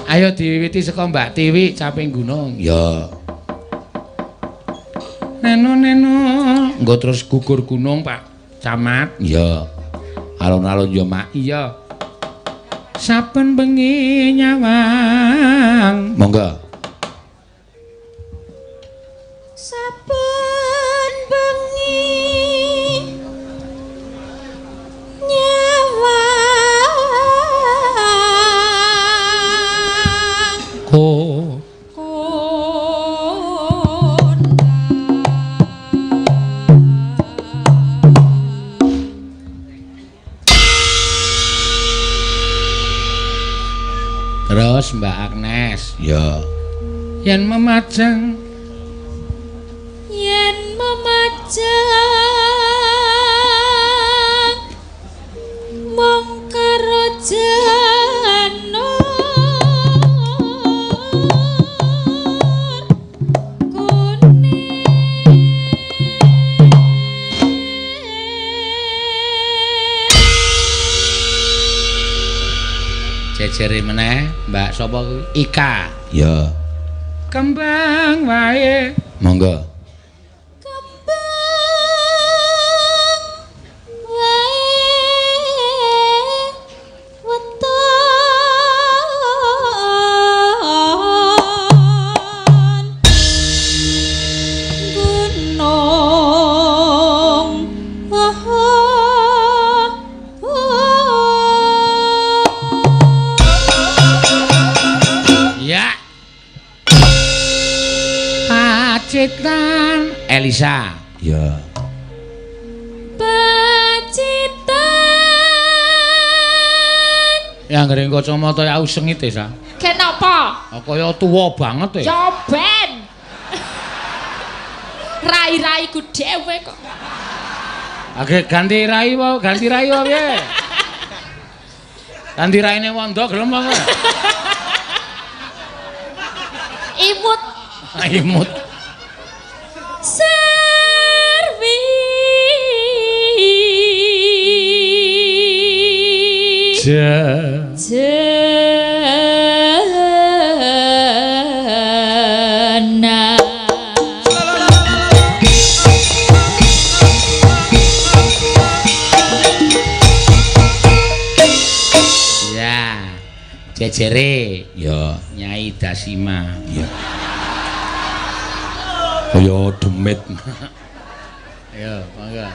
Ayo diwiwiti saka Mbak Tiwi Caping Gunung. Ya. Neno. Nggo terus gugur gunung, Pak Camat. Ya. Alun-alun yo mak. Iya. Saben bengi nyawang. Monggo. Saben bengi nyawang. Terus Mbak Agnes, ya. Yen memajang mong karo janur kuning jejere meneh Mbak sapa kuwi? Ika. Ya. Kembang wae. Monggo. Pacitan Elisa. Ya. Pacitan. Ya ngreng kacamata ya usengit ya. Kenapa? Kaya tuwa banget ya. Ya ben. Rai-raiku dhewe kok. Oke, ganti rai wae. Ganti raine Wanda gelem apa? Imut. Imut. Serwi. Jejere ya Nyai Dasima ya. Kaya demit. Ya, mangga.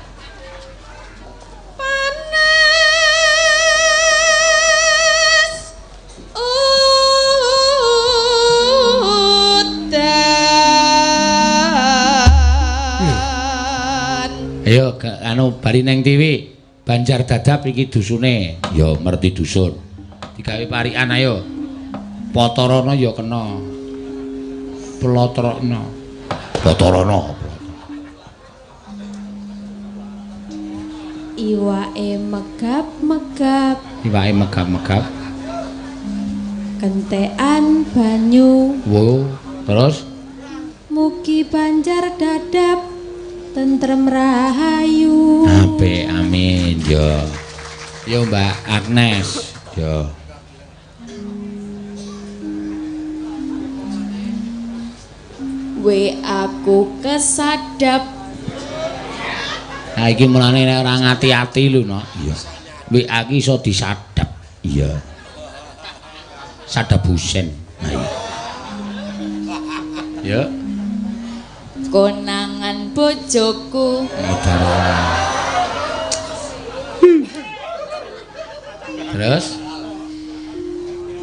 Panas udan. Ayo anu bari neng TV Banjar Dadap iki dusune. Ya ngerti dusun. Digawe parikan ayo. Potorana ya kena. Plotrokna. Potorana. Iwake megap-megap. Iwake megap-megap. Kentekan banyu. Wo, terus Mugi Banjar Dadap tentrem rahayu. apik amin yo. Yo Mbak Agnes. Yo. Aku kesadap. Nah iki mulane nek ora ngati-ati lho, no. Iya. WA iki iso disadap. Iya. Sadap Husen. Nah, iya. Ya. Konangan bojoku. Terus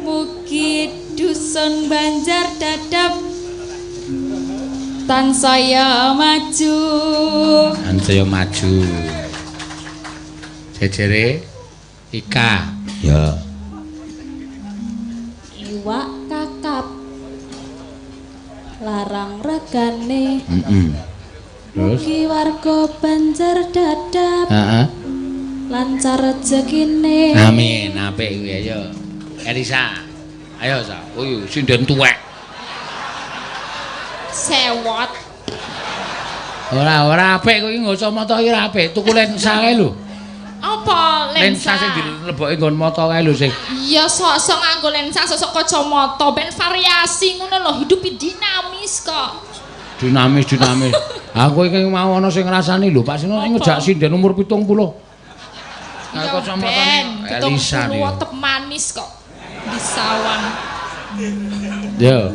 Mugi dusun Banjar Dadap tansaya maju. Tansaya maju. Jejere Ika. Ya. Iwak kakap. Larang regane. Terus Mugi warga Banjar Dadap. Heeh. Lancar rezekine. Amin, apik kuwi ayo. Elisa. Ayo sa, uyu sinden tuwek. Sewot. Ora apik kuwi nggo kacamata iki ora apik, tuku lensa kae lho. Apa lensa sing dilebokke nggon mata kae lho sing. Iya, sok-sok nganggo lensa, sok-sok kacamata, ben variasi ngono lho, hidup dinamis kok. Dinamis. Aku iki mau ana sing ngrasani lho, Pak Sino ngejak sinden umur 70. Kae kacamatane Elisa iki. Tetep manis kok. Di sawang. Yo.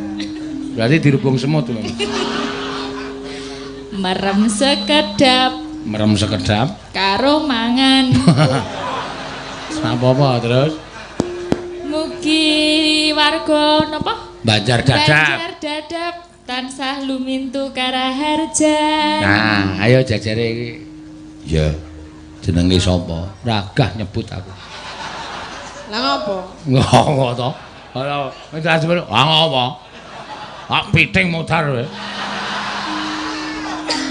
Berarti dirubung semut lho. Merem sekedap karo mangan. Apa-apa terus? Mugi warga napa? Banjar dadap tansah lumintu karaharja. Nah, ayo jajare iki. Ya. Jenenge sapa? Ragah nyebut aku. Lah ngopo? Ngopo to? Ala wis asmene, ngopo? Hak piting mudhar kowe.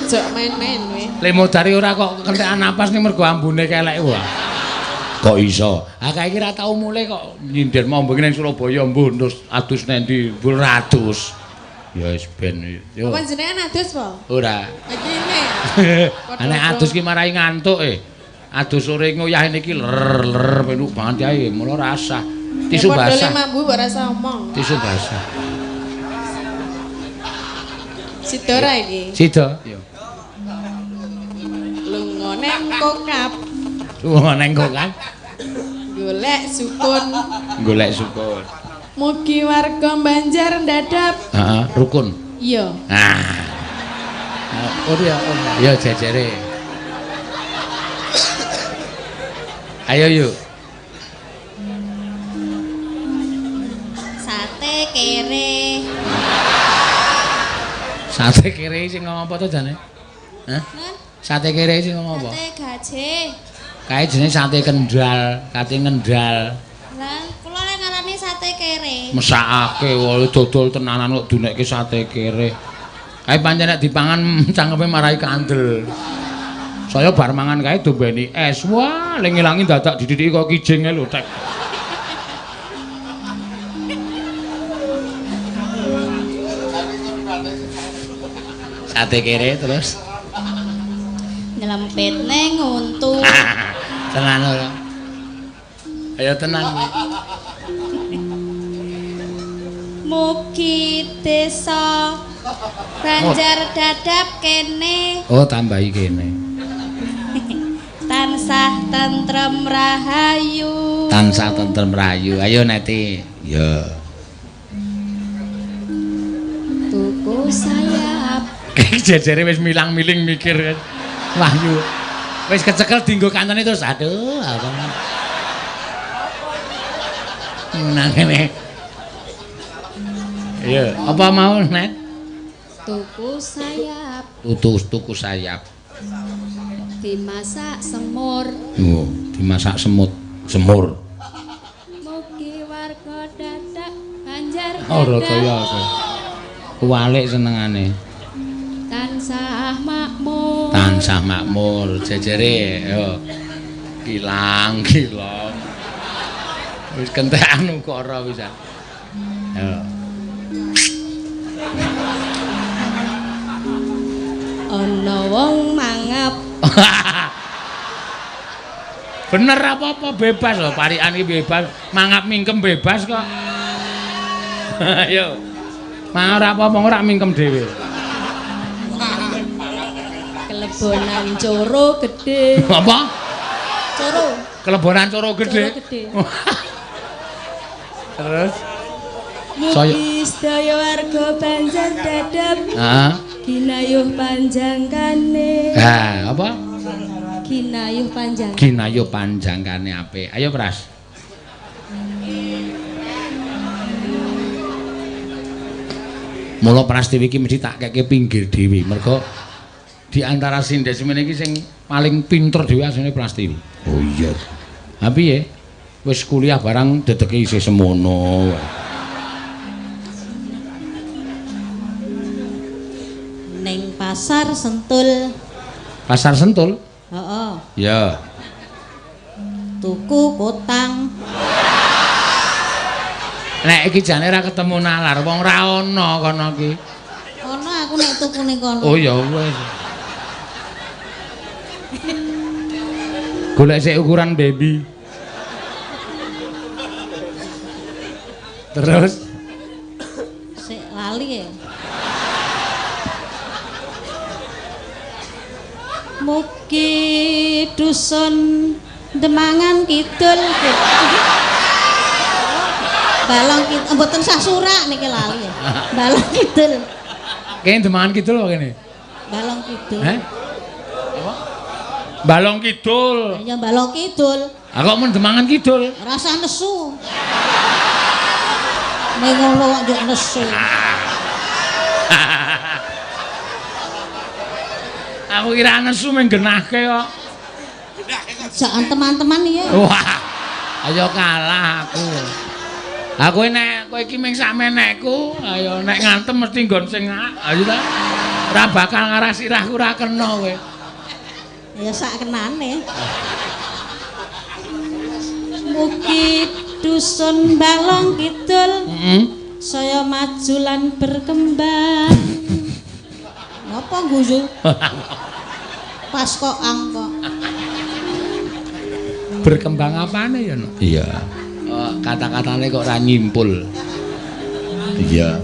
Jok main-main kowe. Le mudhari ora kok kentekan napas ning mergo ambune kelek wae. Kok iso? Akeh iki ra tau mulih kok nyinden mau bengi ning Surabaya mbuh terus adus nendi 100. Ya wis ben yo. Apa jenengan adus po? Ora. Begini. Nek adus ki marai ngantuk Adus sore ngoyah niki ler penuk banget ae, mulo rasah. Tisu basah. Padha mambu ora rasa omong. Tisu basah. Sidora iki. Sida. Yo. Lunga neng kokap. Lunga neng kokap. Golek sukun. Mugi warga Banjar dadap. Heeh, rukun. Iya. Oh ya, ya jajare. Ayo yuk. Sate kere. Sate kere sing ngomong apa to jane? Hah? Sate kere sing ngomong apa? Sate gaje. Kae jenenge sate kendal, kate ngendal. Lah, kula lek ngarani sate kere. Mesakake wae dodol tenanan kok dunekke sate kere. Kae pancen nek dipangan cangkeme marai kandel. Saya bar mangan kae dombeni es. Wah, le ngilangi dadak didithiki kok kijing lho, Tek. Sate kere terus. Nyelempitne nguntu. Tenan ora. Ayo tenan. Mugi desa Banjar dadap kene. Oh, tambahi kene. Tansah tentrem rahayu. Tansah tentrem rahayu. Ayo Neti. Ya. Tuku sayap. Jejere wis milang-miling mikir. Wahyu. Wis kecekel dienggo kantone terus aduh apa. Nang kene. Iya, apa mau, Net? Tuku sayap. Tuku sayap. Dimasak semur. Oh, dimasak semur. Mugi warga dadak Banjar Ora dadap. kaya aku. Kualik senengane. Tansah makmur. Tansah makmur, jejere yo. Kilang. Wis kentekan ukara pisan. Yo. Ana wong mangap. Bener apa-apa bebas lho, parikan iki bebas, mangap mingkem bebas kok. Ayo. Mang ora apa-apa ora mingkem dhewe. Kelebonan coro gede. Apa? Coro. Kelebonan coro gede. Coro gede. Terus Mugi sedaya warga Banjar dadap. Heeh. Ginayuh panjangkane. Apa? Ginayuh panjang. Ginayuh panjangkane apik. Ayo Pras. Mula Prastiwi iki mesti tak keke pinggir dhewe. Mergo di antara sindes-men iki sing paling pinter dhewe asline Prastiwi. Oh iya. Ha piye? Wis kuliah barang dedeke isih semono. Ning Pasar Sentul. Pasar Sentul? Heeh. Ya. Tuku kutang. Nek iki jane ra ketemu nalar, wong ra ana kono iki. Ono aku nek tukune kono. Oh ya wis. Golek sik ukuran baby. Terus Sik lali ya. Mugi dusun Demangan Kidul. Balong Kidul mboten sasurak niki lali ya. Balong Kidul. kene Demangan Kidul apa kene? Balong Kidul. Heh? Apa? Balong Kidul. Ya Balong Kidul. Aku men Demangan Kidul. Rasa nesu. Ning ngono kok nesu. Aku kira nesu men genahke kok. Jangan teman-teman ya. Wah. Ayo kalah aku. Aku nek kowe iki ming sakmenekku, ayo nek ngantem mesti nggon sing ayo ta. Ora bakal ngarah sirahku ora kena kowe. Ya sak kenane. Mugi dusun Balong Kidul. Saya maju lan berkembang. Napa guyu? Pas kok angkok. Berkembang apane ya, No? Iya. Kata-katane kok ora nyimpul. Iya.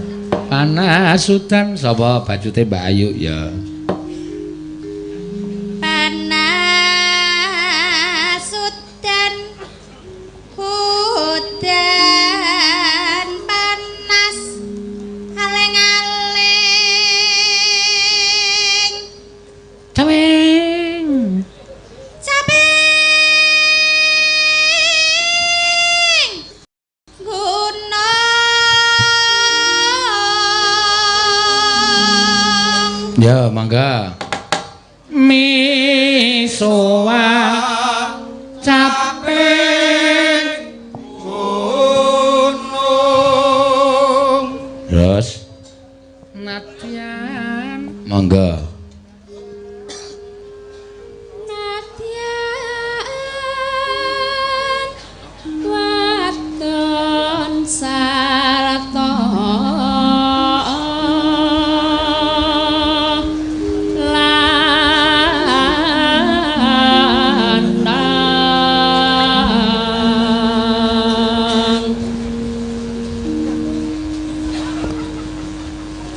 Panas udan sapa bajute Mbak Ayu ya. Panas udan udan panas aleng-aleng Caweng. caping gunung. Ya, mangga. Misoa capek gunung. Terus Natian. Mangga. Nadyan wadon sarta landang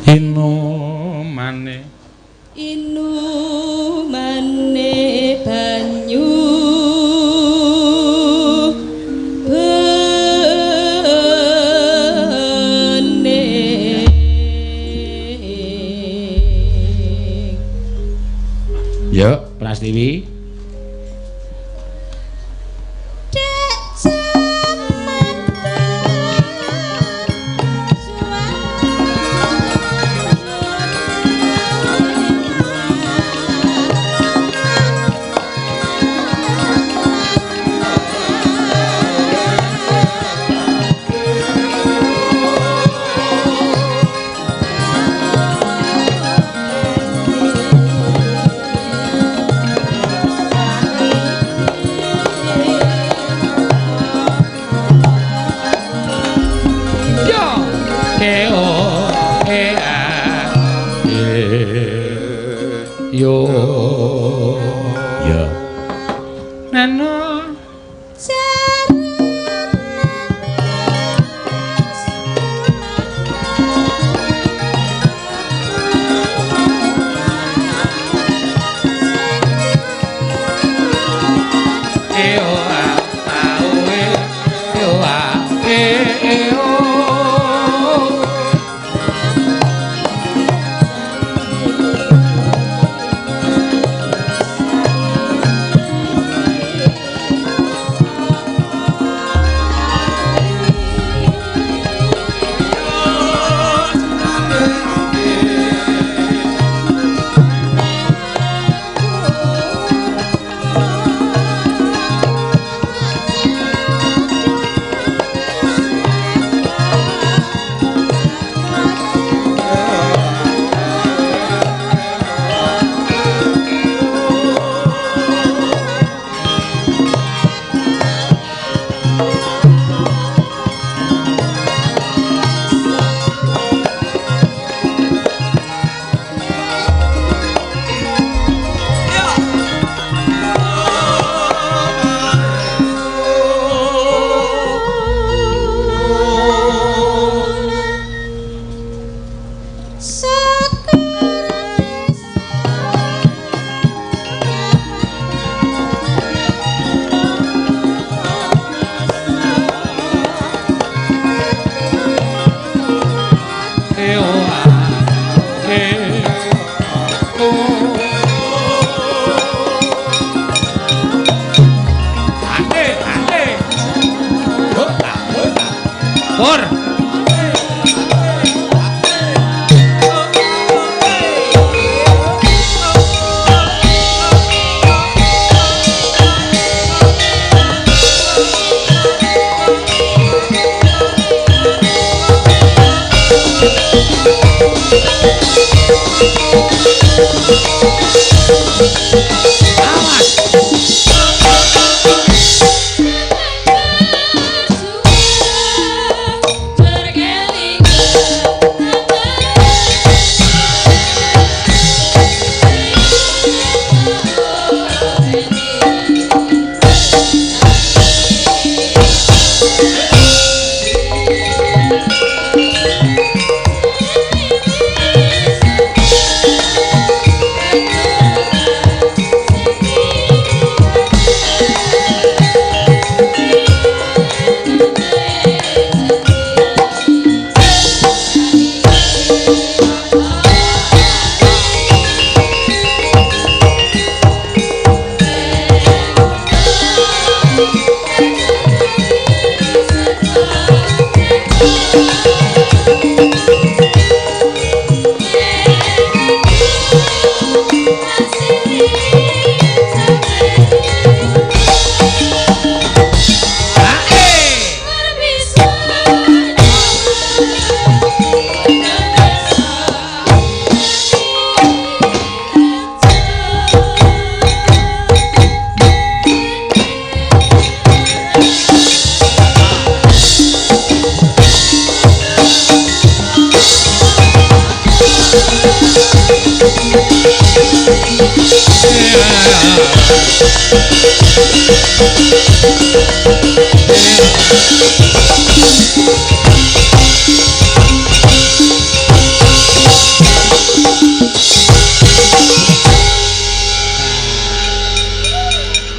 Inomane inumane banyu bening. Yuk, Prastiwi. Dek jaman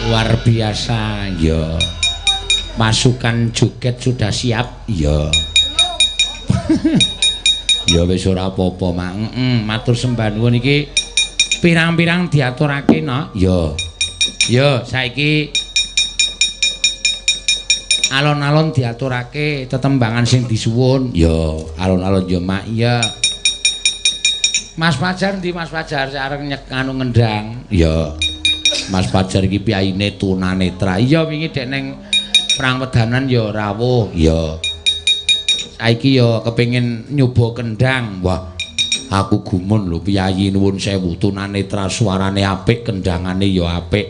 Luar biasa ya. Pasukan joget sudah siap ya. Ya wis ora apa-apa mak. Matur sembah nuwun iki pirang-pirang diaturake no. Ya. Ya saiki alon-alon diaturake tetembangan sing disuwun. Ya, alon-alon ya mak ya. Mas Fajar ndi Mas Fajar arep anu ngendang. Ya. Mas Fajar iki piyaine tunanetra. Iya wingi dek ning perang wedanan ya rawuh. Ya. Saiki ya kepengin nyoba kendang. Wah, aku gumun lho piyayi nuwun sewu tunanetra suarane apik, kendangane ya apik.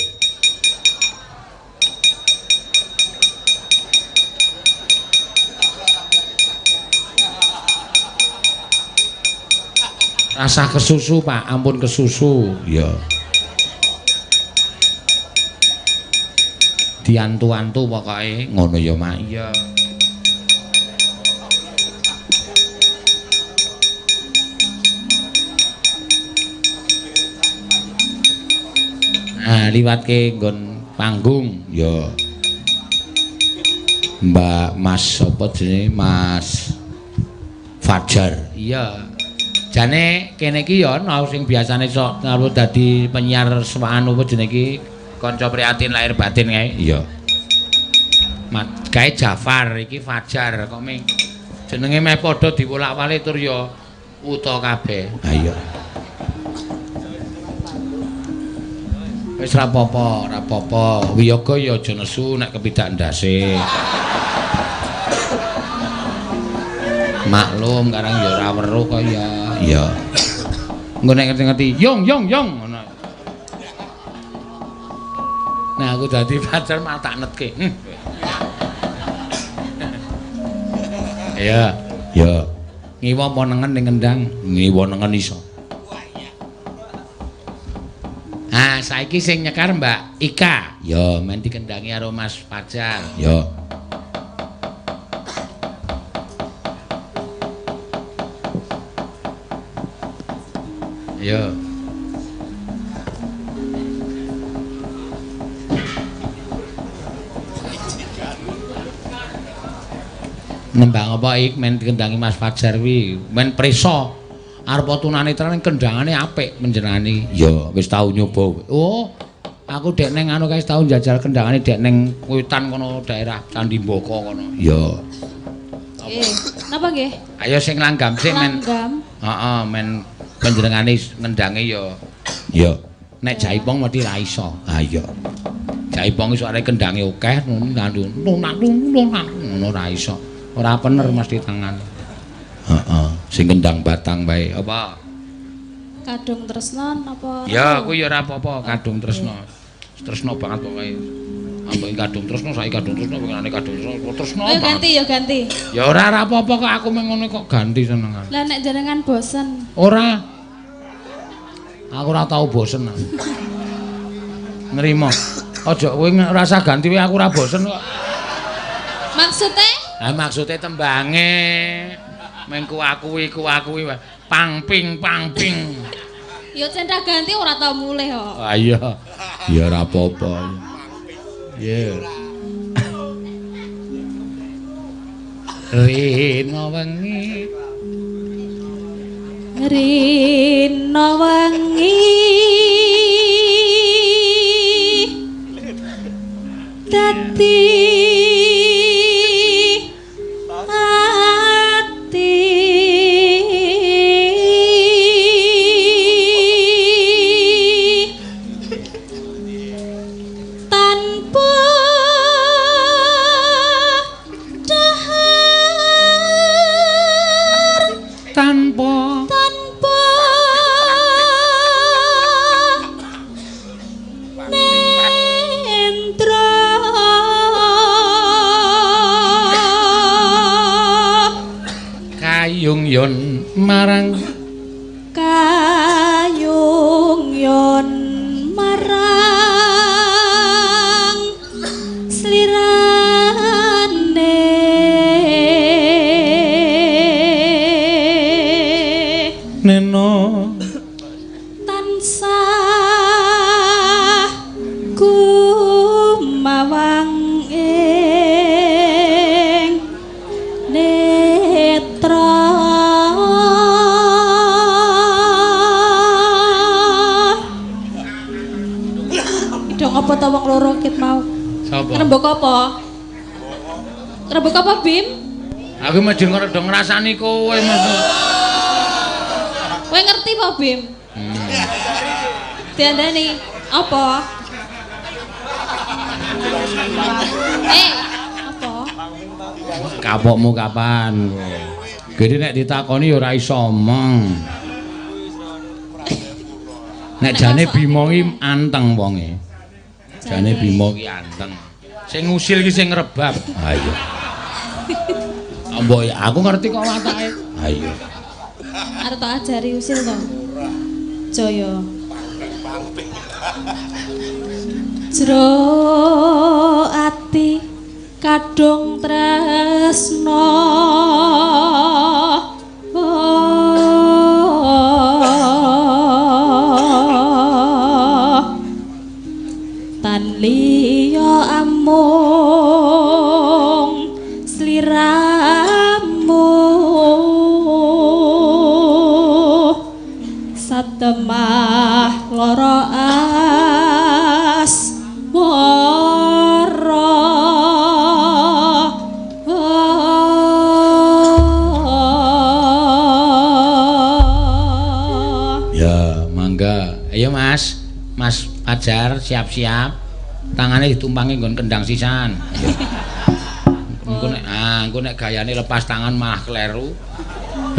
Rasa kesusu Pak, ampun kesusu. Ya. Diantu-antu pokoke ngono ya Mak. Iya. Nah, liwatke nggon panggung ya. Mbak Mas apa jenenge Mas Fajar. Iya. Jane kene iki ya ana sing biasane sok karo dadi penyiar swaan apa jenenge iki kanca prihatin lahir batin kae. Iya. Kae Jafar iki Fajar kok ming jenenge meh padha diwolak-walik tur ya uta kabeh. Ha iya. Wis ra apa-apa. Wiyaga ya aja nesu nek kepidak ndase. Maklum karang ya ora weruh kok ya. Iya. Engko nek ngerti-ngerti yong ngono. Nah aku dadi pacar malah tak netke. Iya. Ya. Ngiwa apa nengen ning ngendang? Ngiwa nengen iso. Ah, saiki sing nyekar Mbak Ika. Ya, men dikendangi karo Mas Fajar. Ya. Ya. Nembang apa ik men dikendangi Mas Fajar kuwi, men preso. Arep tunanetra ning kendangane apik menjenengane. Ya, wis tau nyoba. Oh, aku dek ning anu kae tau njajal kendangane dek ning Wetan kono daerah Candi Mboko kono. Ya. Napa nggih? Ayo sing langgam sik men. Langgam. Heeh, men panjenengane ngendange ya. Ya. Nek Jaipong mesti ra iso. Ha iya. Jaipong iso arek kendange akeh ngono ra iso. Ora pener mesti tangan. Heeh, sing kendang batang bae. Apa? Kadung tresno napa? Ya, aku ya ora apa-apa, kadung tresno. Tresno banget pokoke. Ambek kadung tresno, saiki kadung tresno, pengenane kadung tresno. Ayo ganti ya ganti. Ya ora apa-apa kok aku meng ngene kok ganti senengan. Lah nek jenengan bosen. Ora. Aku ora tau bosen. Nrimo. Aja kowe ngrasa ganti wae aku ora bosen kok. Maksudnya? Lah maksude tembange mengku akuwi wae. Pangping. Ya centra ganti ora tau mulih kok. Ah iya. Ya ora apa-apa. Ya. Rina wengi. Rina wengi. Dadi tanpa nendra kayung yon marang kayung yon marang slirane neno tansah kumawang ing netra dong apa ta wong loro kit mau sapa rembug apa rembug apa Bim aku mesti ngerti ngrasani kowe maksud kowe ngerti apa Bim diandani apa apa kapokmu kapan gede nek ditakoni ya ora iso omong nek jane Bima ki anteng wonge jane Bima ki anteng sing ngusil ki sing ngrebab ayo mbok aku ngerti kok watake ayo arep tak ajari usil to Jaya jero ati kadung tresno tan liya amung sliramu satemah lara asmara ya mangga ayo Mas Fajar siap-siap tangane ditumpangi nggon kendang sisan engko nek gayane lepas tangan malah kleru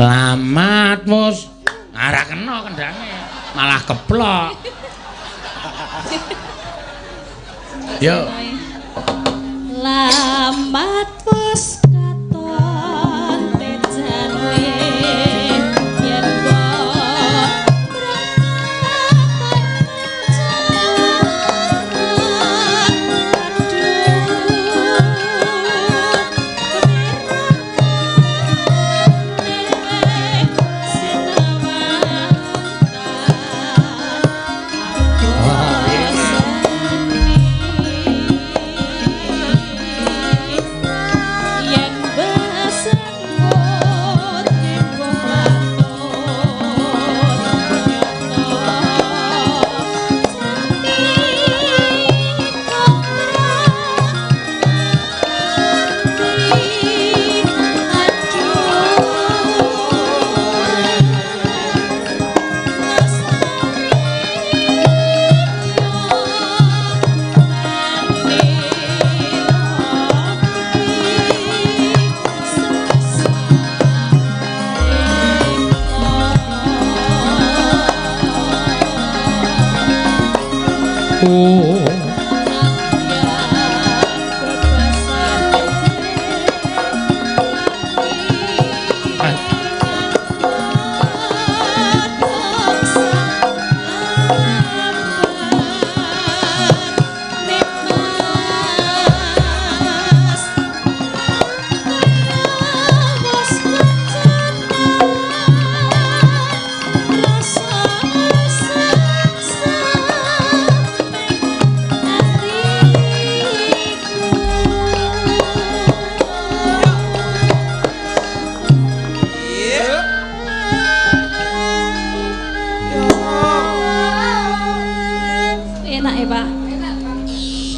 lamat mus ora kena kendange malah keplok yo lamat wis katon tejane yen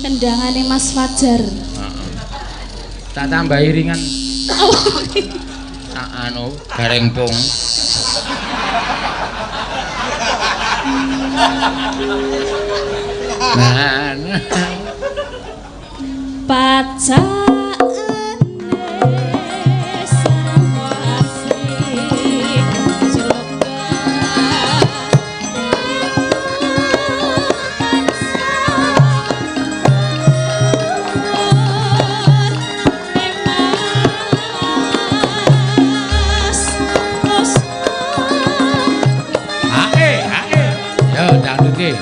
kendangane Mas Fajar. Tak tambahi ringan. Tak anu gareng pung. Nah. Pacane sarwa asih nggih.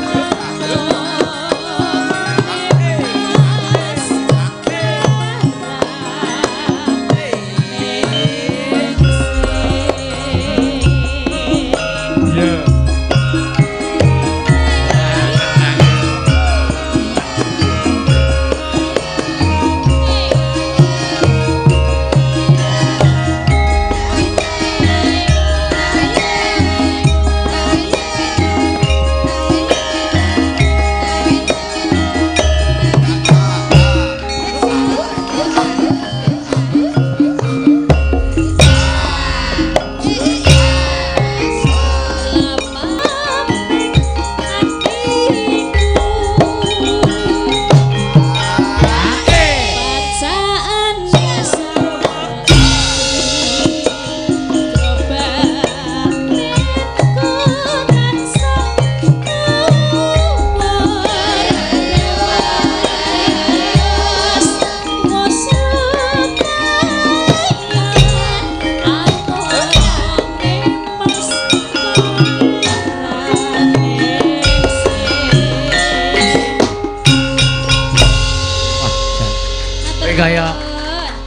Kaya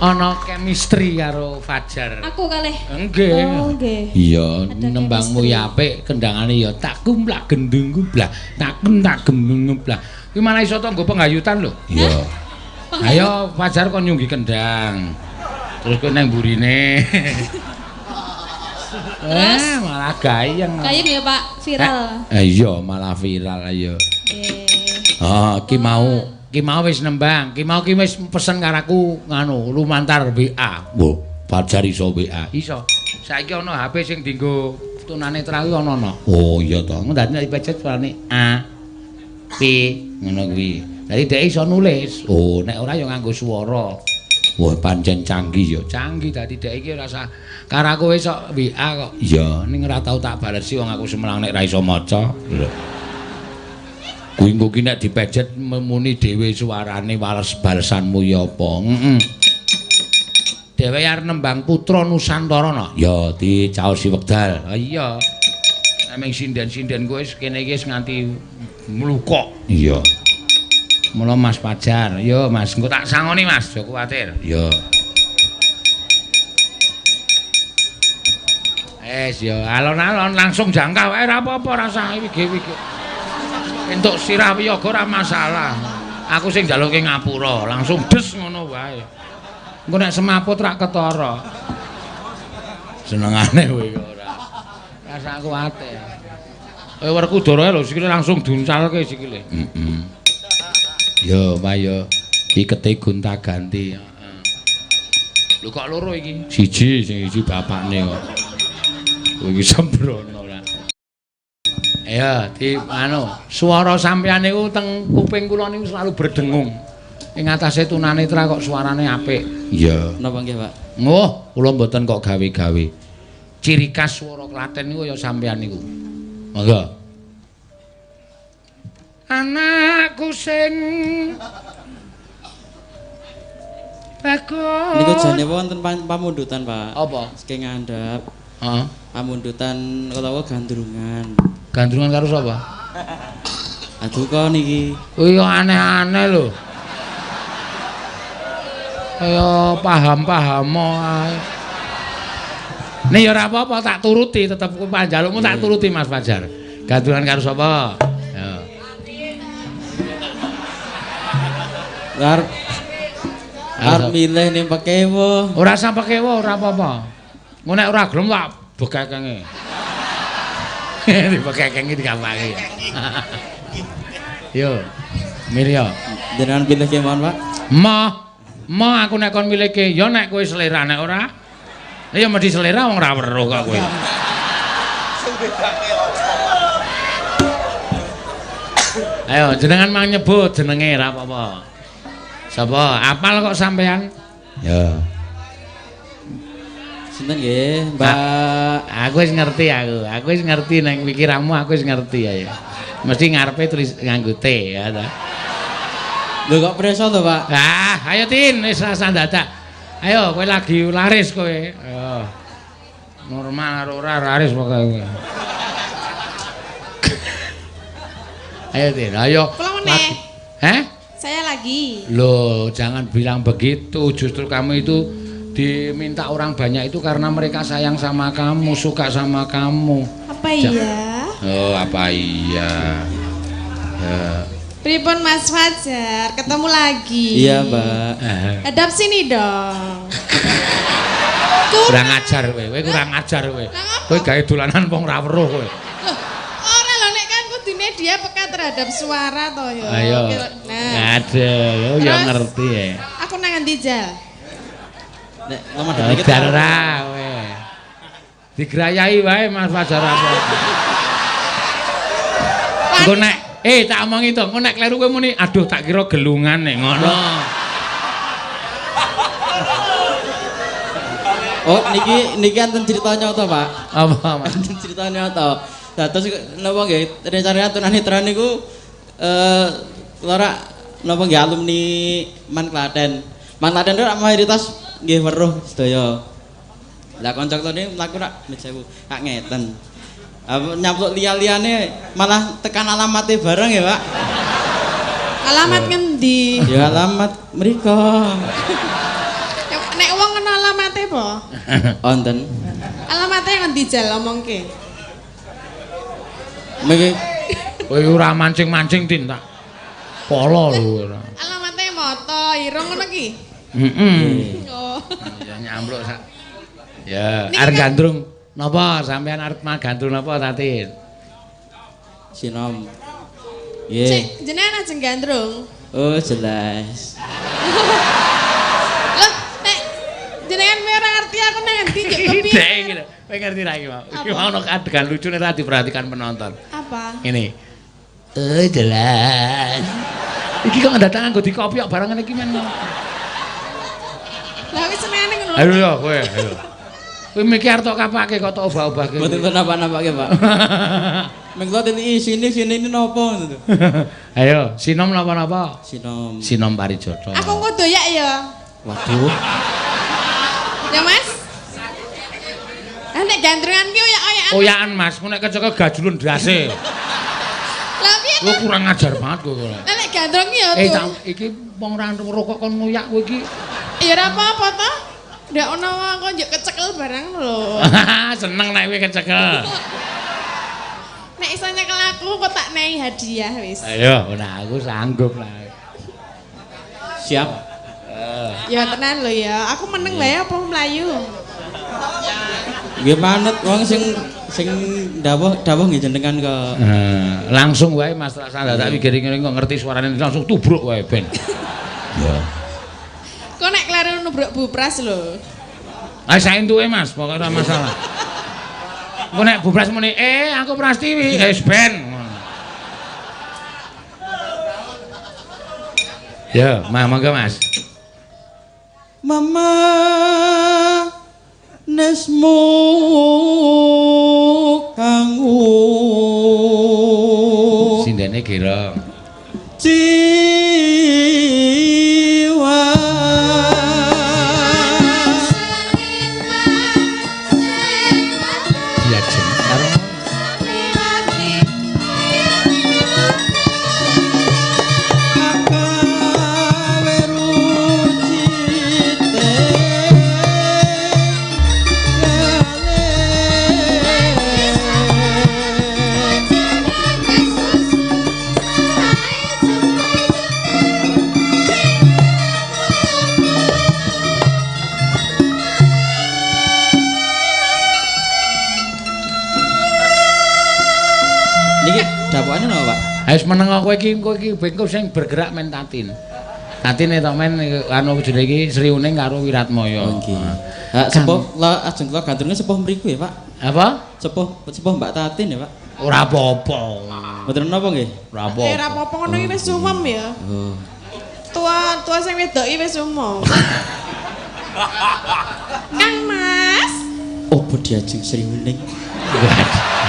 ana chemistry karo Fajar. Aku kalih. Nggih. Oh, nggih. Iya, nembangmu ya apik, kendangane ya tak kumplak gendung kublak, tak gendung kublak. Kuwi malah iso tanggo penghayutan lho. Iya. Ayo Fajar kon nyunggi kendang. Terus kowe nang burine. Malah gayeng. Gayeng ya, Pak, viral. Iya, malah viral ayo. Nggih. Oh, ki mau wis nembang, ki wis pesen karaku nganu lumantar WA. Wo, Fajar iso WA. Iso. Saiki ana HP sing dienggo tunanetra kuwi ana. Oh iya to. Dadi nek dipecet suarane A P ngono kuwi. Dadi dhek iso nulis. Oh, nek ora ya nganggo swara. Wah, pancen canggih ya. Canggih dadi dhek iki rasa karaku wis sok WA kok. Iya, ning ora tau tak balesi wong aku semelang nek ra iso maca. Kuwi engko ki nek dipejet muni dhewe suarane balesanmu ya apa? Heeh. Dhewe arep nembang Putra Nusantara no. Ya dicaosi wekdal. Ha iya. Nek ming sinden-sinden kowe kene iki wis nganti mlukok. Iya. Mula Mas Fajar. Yo Mas, engko tak sangoni Mas, aja kuwatir. Yo. Yo alon-alon langsung jangka wae ora apa-apa rasane iki. Entuk sirah wiyaga ora masalah. Aku sing njaluke ngapura, langsung des ngono wae. Engko nek semaput rak ketara. Senengane kowe ora. Rasa kuwate. Kowe Werkudara lho sikile langsung duncalke sikile. Heeh. Yo, Pak yo. Iki kete gonta-ganti, heeh. Lho kok loro iki? Siji, sing iki bapakne kok. Kowe iki sembrono. Ya, di swara sampeyan niku teng kuping kula niku selalu berdengung. Ing atase tunanetra kok suarane apik. Iya. Napa nggih, Pak? Ngoh, kula mboten kok gawe-gawe. Ciri khas swara Klaten niku ya sampeyan niku. Monggo. Anakku sing bagus. Niku jane wonten pamundutan, Pak. Apa? Saking ngandhap. Heeh. Pamundutan utawa gandrungan. Gandrungan karo sapa? Aduh kok niki. Kuwi aneh-aneh lho. Kaya paham-paham ae. Nek ya ora apa-apa tak turuti, tetep panjalukmu tak turuti Mas Fajar. Gandrungan karo sapa? Ya. Arep milih ning Pekewo. Ora usah Pekewo, ora apa-apa. Engko nek ora gelem tak bekekenge. Dibekekenge digampangke. Yo. Mirya. Jenengan pilih kemawon, Pak? Mo aku nek kon milihke ya nek kowe selera nek ora. Ya mesti selera wong ora weruh kok kowe. Ayo jenengan mang nyebut jenenge ora apa-apa. Sapa? Apal kok sampean? Ya. Sinten nggih, Mbak? Aku wis ngerti aku. Aku wis ngerti nang pikiranmu aku wis ngerti ya. Mesti ngarepe tulis nganggo T ya ta. Lho kok preso to, Pak? Ah, ayo Tin, wis rasa dadak. Ayo kowe lagi laris kowe. Ayo. Normal karo ora laris pokoke kowe. Ayo Tin, ayo. Kula meneh. Hah? Saya lagi. Loh, jangan bilang begitu. Justru kamu itu diminta orang banyak itu karena mereka sayang sama kamu, suka sama kamu. Apa iya? Oh, apa iya? Pripun Mas Fajar, ketemu lagi. Iya, Mbak. Hadap sini dong. Kurang ajar kowe, kurang ajar kowe. Kowe gawe dolanan wong ra weruh kowe. Loh, ora lho nek kan kudune dia peka terhadap suara to ya. Ayo. Nah, Ada, yo ya Terus? ngerti ya. aku nang endi Jal? Nek ngomong dikit. Darah kowe. Digrayai wae Mas Fajar apa. Engko nek tak omongi to, engko nek kleru kowe muni, aduh tak kira gelungan nek ngono. Oh, niki enten cerita nyata, Pak. Apa, Mas? Enten cerita nyata. Lah terus napa nggih rencana tunanetra niku lara napa nggih alumni Man Klaten. Man Klaten itu mayoritas nggih weruh sedaya. Lah kanca-kancane mlaku rak mesewu kak ngeten. Nyapluk liya-liyane malah tekan alamatnya bareng ya, Pak. Alamat ngendi? Ya alamat mriko. Nek wong kena alamate apa? Wonten. Alamate ngendi Jal omongke? Mriki Kowe ora mancing-mancing Tin tak. Polo lho ora. Alamate moto irung ngono ki. Oh. Ya nyampluk sak. Ya, arep gandrung. Napa sampean arep magandrung napa Tatin? Sinom. Cek, Nggih. jenengan ajeng gandrung. Oh, jelas. Loh, nek jenengan ora ngerti aku nang endi juk kepiye? Dek iki lho. Kowe ngerti ra iki mau. Iki mau ono adegan lucune ra diperhatikan penonton. Apa? Ini. Oh, jelas. Iki kok datang nggo dikopiok barang ngene iki men. Lah wis senengane ngono. Ayo yo kowe, ayo. Kowe mikir tok kapake kok tok obah-obahke. Mboten napa-napa Pak. Mengko teli sini ini napa ngono. Ayo, sinom napa-napa? Sinom. Sinom Parijoto. Aku engko doyak ya. Waduh. Ya Mas. Ah nek gandrungan ki oyak-oyakan. Oyakan Mas, ku nek kecekel gajulun ndase. Lah piye Lu to? kurang ajar banget kowe. Lah nek gandrung ki ya Tak tuh. iki wong ra rokok kon nguyak kowe iki. Ya ora apa-apa to. Ndak ono wong kok njuk kecekel barang lho. Seneng nek kowe kecekel. Nek iso nyekel aku kok tak nehi hadiah wis. Ayo, nah aku sanggup lah. Siap. Ya tenan lho ya. Aku meneng wae apa mlayu. Nggih manut wong sing dawuh nggih jenengan kok. Langsung wae Mas Sandra tak pikir ngene kok ngerti suarane langsung tubruk wae ben. Ya. Kok nek kleru nubruk bupras lho. Ah saentuke Mas, pokoke ora masalah. Engko nek bubras muni, aku Prastiwi, wis ben. Ya, mangga Mas. Mama nesmu kanggo Sindene gira. jiwa Diajeng karo akawe rucite niki dapukane napa Pak? wis meneng kowe iki bengko sing bergerak men Tatin. Tatine tok men anu jenenge iki Sri Uning karo Wiratmaya. Oh nggih. Ha sepuh la ajeng kula gandrunge sepuh mriku ya Pak. Apa? Sepuh Mbak Tatin ya Pak. Ora apa-apa. Mboten napa nggih? Ora Ora apa-apa. apa-apa ngono iki wis umum ya. Oh. Tua sing wedoki wis umum. Kang Mas. Opo diajeng Sri Uning?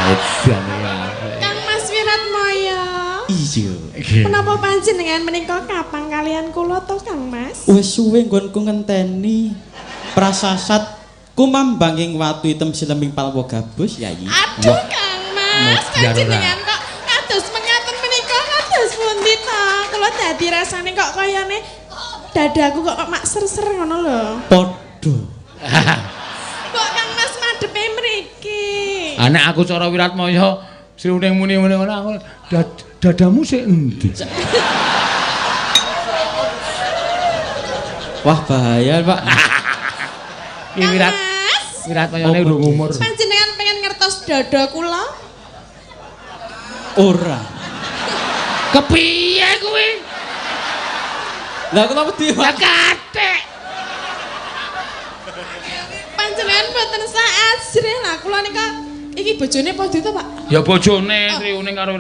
Edan ya. Kang Mas Wiratmaya. Iya. Menapa panjenengan menika kapan kalian kula to Kang Mas? Wis suwe nggonku ngenteni prasasat kumambanging watu item silembing palwa gabus yayi. Aduh Kang Mas, Biar ora. panjenengan kok kados mengaten menika dadi rasane kok kayane dadaku kok mak ser-ser ngono lho. Padha. Kok Kang Mas madhepe mriki. Nek aku cara Wiratmaya sriuning muni-muni ngono aku dadamu sik endi? Wah bahaya Pak. Ki Wiratmayane urung umur. Panjenengan pengen ngertos dada kula? Ora. Kepiye kuwi? Lah kula wedi. Lah kathek. Panjenengan mboten sak ajrih lah kula nika iki bojone padha to Pak? Ya bojone sriuning karo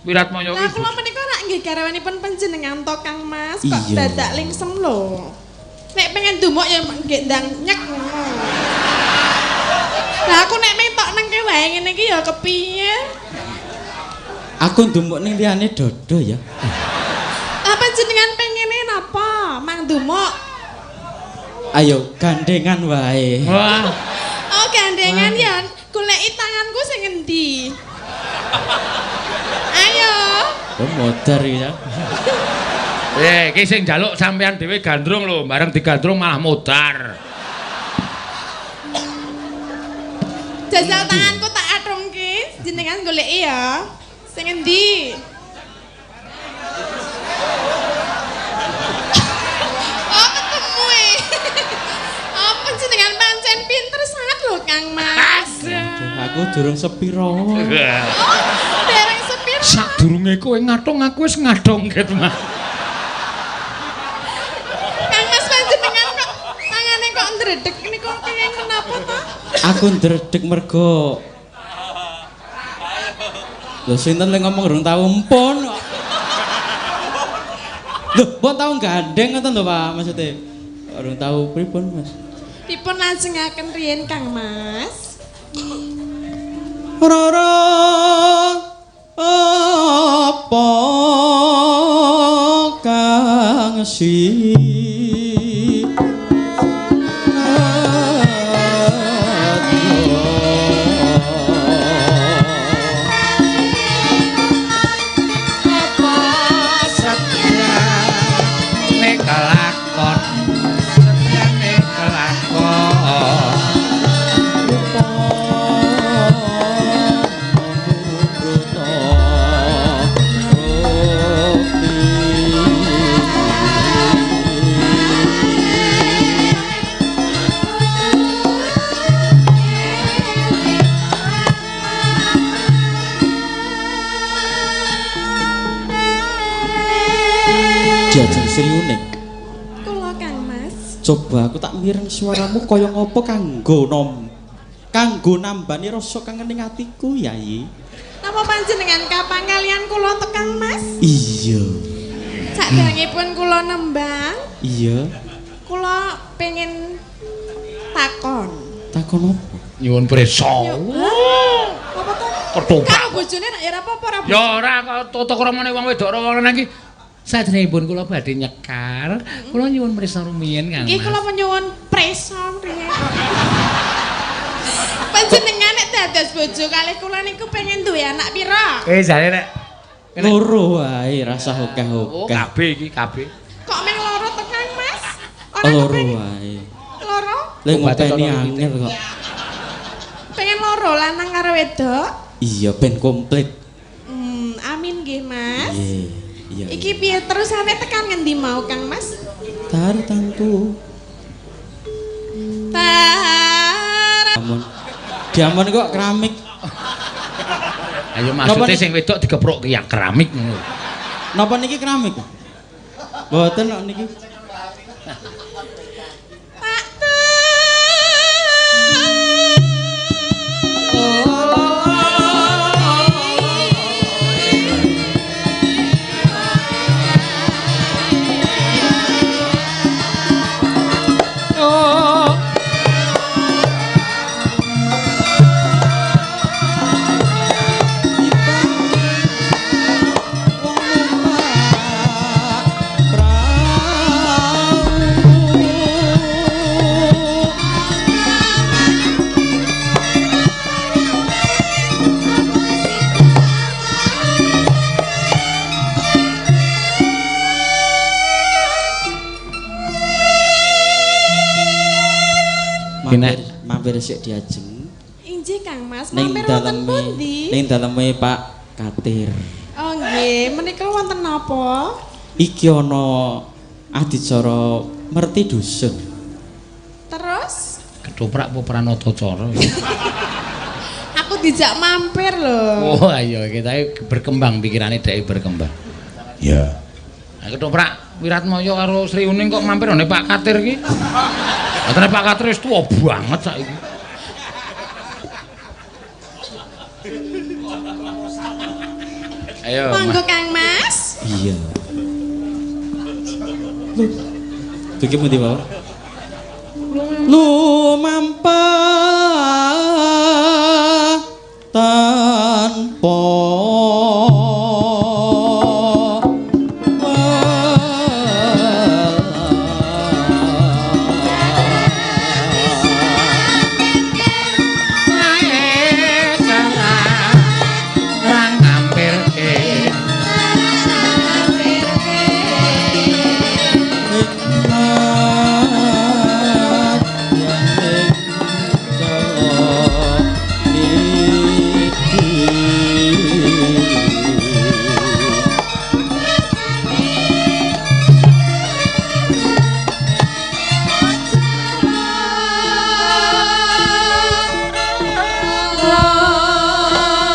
Wiratmaya Lah kuwi. kula menika rak nggih garwanipun panjenengan to Kang Mas kok Iya. dadak lingsem lho. Nek pengen dumuk ya nggih ndang nyek ngono. Lah aku nek mentok nengke wae ngene iki ya kepiye? Aku ndumuk ning liyane dodo ya. Lah panjenengan pengene napa? Mang dumuk. Ayo gandengan wae. Wah, Oh, gandengan ya. Goleki tanganku sing endi? Ayo. Oh modar ya. iki sing njaluk sampean dhewe gandrung lho, bareng digandrung malah modar. Jajal tanganku tak atrungke, jenengan goleki ya. Sing endi? Oh, ketemu e. Oh, panjenengan pancen pinter sangat lho Kang Mas. Aku durung sepiro. Oh, dereng sepiro. Sadurunge kowe ngatung aku wis ngadongke tenan. Kang Mas panjenengan kok tangane kok ndredeg niku pengen menapa to? Aku ndredeg mergo lho sinten lek ngomong urung tau empun kok. Lho, mbok tau gandeng ngoten lho Pak maksude. Urung tau pripun Mas? Dipun lajengaken riyen Kang Mas. Roro apa kang si Jajang seriuning. Kula Kang Mas. Coba aku tak mireng suaramu kaya ngopo kanggo nambani rasa kangen ning atiku Yayi. Napa panjenengan kapan kalian kula to Kang Mas? Iya. Saderengipun kula nembang, Iya. kula pengen takon. Takon apa? Nyuwun prisa. Apa to? Ketoprak. Karo bojone nek ya ora apa-apa ora. Ya ora kok tata kramane wong wedok ora lanang iki. Saderengipun kula badhe nyekar, kula nyuwun prisa rumiyin Kang. Nggih kula nyuwun prisa riyen. Panjenengan nek dados bojo kalih kula niku pengen duwe anak pira? Jare nek Loro wae rasa oh hokeh-hokeh. kabeh iki kabeh. Kok meng loro to Kang Mas? Ora Loro kepengen wae. loro? Lek Obatnya ngopeni cara angel kok. Pengen loro lanang karo wedok? Iya ben komplit. Amin nggih Mas. Iya. Iya. Iki piye terus sampe tekan ngendi mau Kang Mas? Tari tantu. Amun. Diamon kok keramik. Ayo maksude sing wedok dikepruk ya keramik ngono. Napa niki keramik? Mboten kok niki. mampir sik diajeng. Injih Kang Mas, Ning mampir wonten pundi? Ning daleme Pak Katir. Oh nggih, menika wonten napa? Iki ana adicara merti dusun. Terus Ketoprak apa Pranatacara? aku dijak mampir lho. Oh ayo kita berkembang pikirane dhek berkembang. Ya. Nah, Ketoprak Wiratmaya karo Sri Uning kok mampir nang Pak Katir iki. Katene Pak Katir wis tuwa banget saiki. Ayo. Monggo Kang Mas. Iya. Iki pundi wae? Lumampa tanpa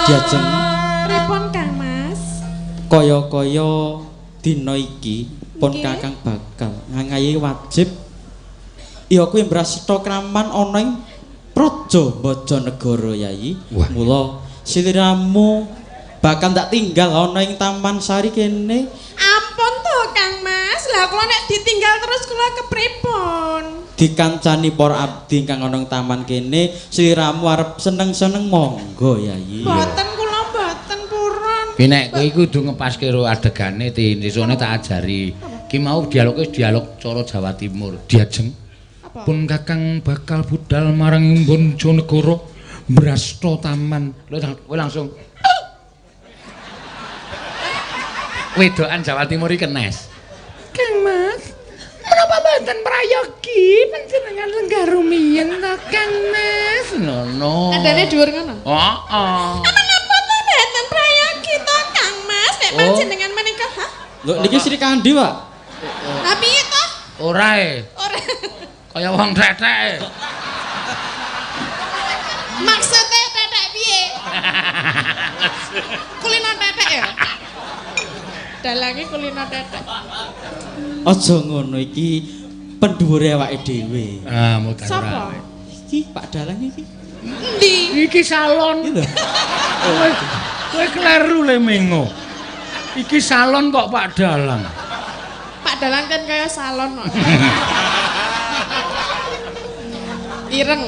Diajeng Pripun Kang Mas? kaya-kaya dina iki pun Nggih. Kakang bakal ngangayi wajib ya kuwi mbrasta kraman ana ing Praja Bajanegara Yayi. Wah. Mula sliramu bakal tak tinggal ana ing Taman Sari kene. Ampun to Kang Mas, lah kula nek ditinggal terus kula kepripun? Dikancani para abdi kang ana ing taman kene, sliramu arep seneng-seneng monggo Yayi. Mboten kula mboten purun. Ki nek kowe iku kudu ngepaske karo adegane desone tak ajari. Ki mau dialog cara Jawa Timur. Diajeng. Apa? Pun Kakang bakal budal marang Bojonegoro mbrasta taman. Kowe langsung wedokan Jawa Timur iki kenes. Kang Mas, menapa mboten prayogi panjenengan lenggah rumiyin to Kang Mas? Ngono. Adane dhuwur ngono. Heeh. Menapa to mboten prayogi to Kang Mas nek Oh. panjenengan menika? Hah? Lho niki Sri Kandi, Pak. Lah piye to? Ora e. Ora. Kaya wong tetek. Maksudnya tetek piye? Kulino tetek ya? Dalange kulino tetek. Aja ngono iki pendhuwure awake dhewe. Ah, mutar Sapa? Iki Pak Dalang iki. Endi? Iki salon. Iki lho. Kowe kleru le mengo. Iki salon kok Pak Dalang. Pak Dalang kan kaya salon kok. Ireng.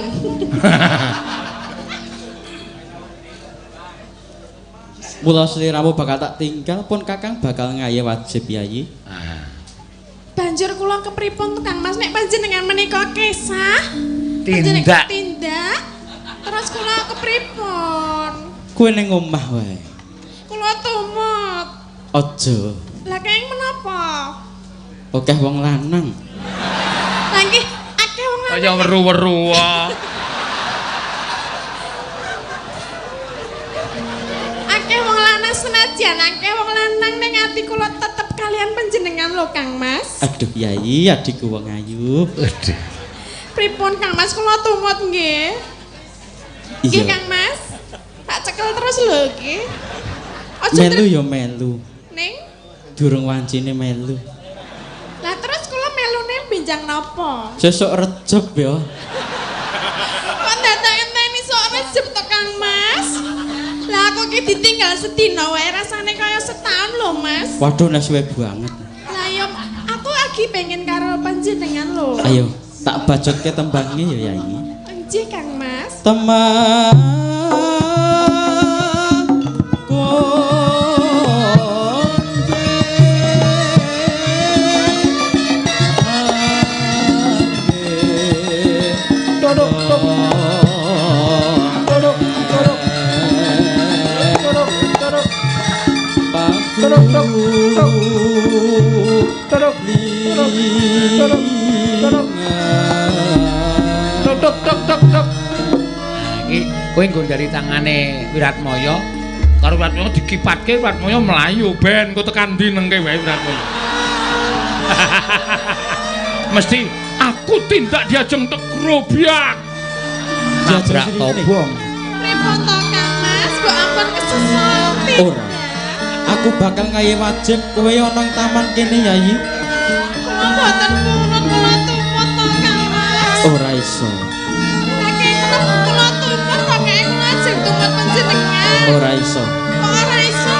Mula sliramu bakal tak tinggal pun Kakang bakal ngaye wajib Yayi. Ah. Banjur kula kepripun to Kang Mas nek panjenengan menika kesah? Tindak. Tindak. Terus kula kepripun? Kowe ning omah wae. Kula tumut. Aja. Lah kenging menapa? Akeh wong lanang. Lah nggih akeh wong lanang. Kaya weru-weru wae. Akeh wong lanang senajan akeh wong lanang ning ati kula tetep kalian panjenengan lho Kang Mas. Aduh Yayi, adikku wong ayu. Waduh. Pripun Kang Mas kula tumut nggih. Nggih Iya. Kang Mas. Tak cekel terus lho iki. Aja Melu ya melu. ning. Durung wancine melu. Lah terus kula melune benjang napa? Sesuk rejeb ya. Kok dadak enteni sok rejeb to Kang Mas? Lah aku ki ditinggal sedina wae rasane kaya setahun lho Mas. Waduh nek suwe banget. Lah yo aku lagi pengen karo panjenengan lho. Ayo, tak bacotke tembangnya ya Yayi. Nggih Kang Mas. Teman Kowe nggo dari tangane Wiratmaya karo Wiratmaya dikipatke Wiratmaya mlayu ben engko tekan ndi nengke wae Wiratmaya. Mesti aku tindak diajeng tek grobyak. Nabrak tobong. Repot to Kang Mas, kok ampun kesesat. Ora. Aku bakal ngayi wajib kowe ana ing taman kene Yayi. Kula mboten purun kula tumut to Kang Mas. Ora iso. Saking menapa kula tumut kok kae kula ajeng tumut panjenengan. Ora iso. Kok ora iso?